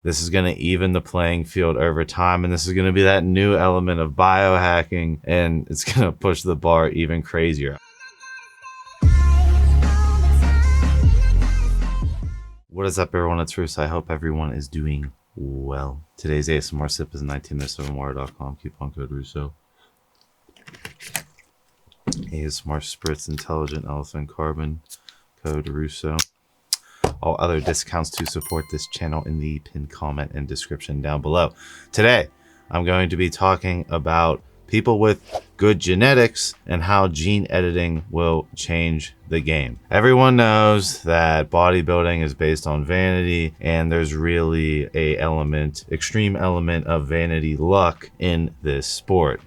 This is going to even the playing field over time, and this is going to be that new element of biohacking, and it's going to push the bar even crazier. What is up, everyone? It's Russo. I hope everyone is doing well. Today's ASMR sip is 1907water.com. Coupon code Russo. ASMR Spritz Intelligent Elephant Carbon, code Russo. All other discounts to support this channel in the pinned comment and description down below. Today, I'm going to be talking about people with good genetics and how gene editing will change the game. Everyone knows that bodybuilding is based on vanity, and there's really extreme element of vanity luck in this sport,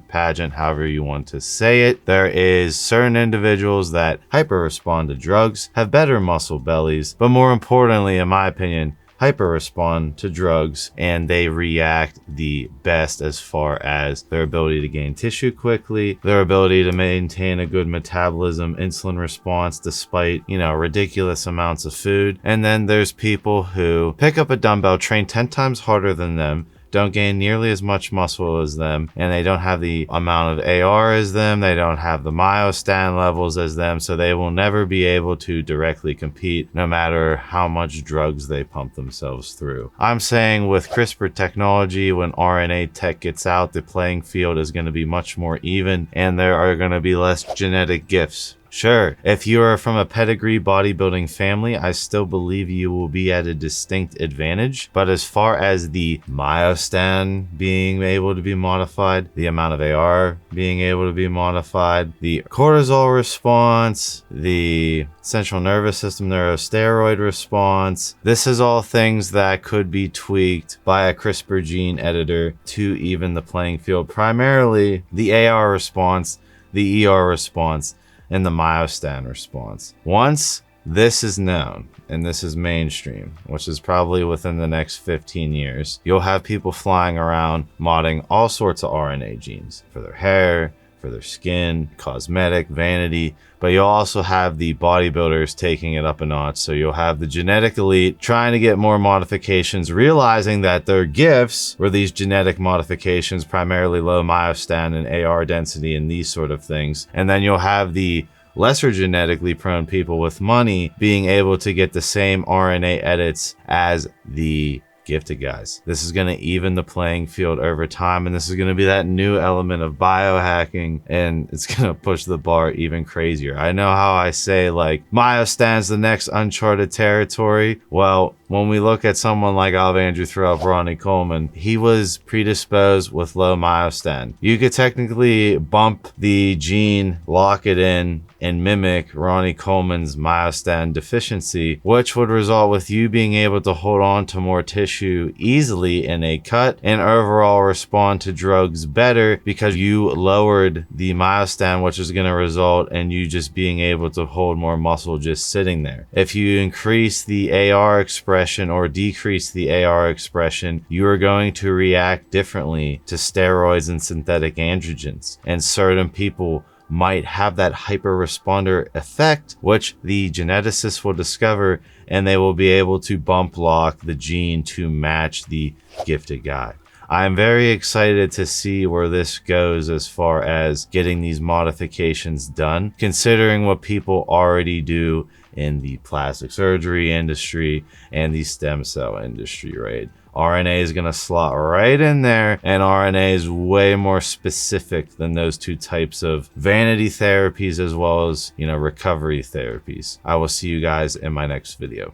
pageant, however you want to say it. There is certain individuals that hyper respond to drugs, have better muscle bellies, but more importantly, in my opinion, hyper respond to drugs, and they react the best as far as their ability to gain tissue quickly, their ability to maintain a good metabolism, insulin response despite, ridiculous amounts of food. And then there's people who pick up a dumbbell, train 10 times harder than them, don't gain nearly as much muscle as them, and they don't have the amount of AR as them, they don't have the myostatin levels as them, so they will never be able to directly compete no matter how much drugs they pump themselves through. I'm saying with CRISPR technology, when RNA tech gets out, the playing field is going to be much more even, and there are going to be less genetic gifts. Sure, if you are from a pedigree bodybuilding family, I still believe you will be at a distinct advantage. But as far as the myostatin being able to be modified, the amount of AR being able to be modified, the cortisol response, the central nervous system neurosteroid response, this is all things that could be tweaked by a CRISPR gene editor to even the playing field. Primarily the AR response, the ER response, and the myostatin response. Once this is known and this is mainstream, which is probably within the next 15 years, you'll have people flying around modding all sorts of RNA genes for their hair, for their skin, cosmetic, vanity, but you'll also have the bodybuilders taking it up a notch. So you'll have the genetic elite trying to get more modifications, realizing that their gifts were these genetic modifications, primarily low myostatin and AR density and these sort of things. And then you'll have the lesser genetically prone people with money being able to get the same RNA edits as the gifted guys. This is going to even the playing field over time, and this is going to be that new element of biohacking, and it's going to push the bar even crazier. I know how I say, like, myostatin's the next uncharted territory. Well, when we look at someone like Andrew Ronnie Coleman, he was predisposed with low myostatin. You could technically bump the gene, lock it in, and mimic Ronnie Coleman's myostatin deficiency, which would result with you being able to hold on to more tissue easily in a cut and overall respond to drugs better because you lowered the myostatin, which is going to result in you just being able to hold more muscle just sitting there. If you increase the AR expression or decrease the AR expression, you are going to react differently to steroids and synthetic androgens. And certain people might have that hyper responder effect, which the geneticists will discover, and they will be able to bump lock the gene to match the gifted guy. I'm very excited to see where this goes as far as getting these modifications done, considering what people already do in the plastic surgery industry and the stem cell industry, right? RNA is going to slot right in there, and RNA is way more specific than those two types of vanity therapies as well as, recovery therapies. I will see you guys in my next video.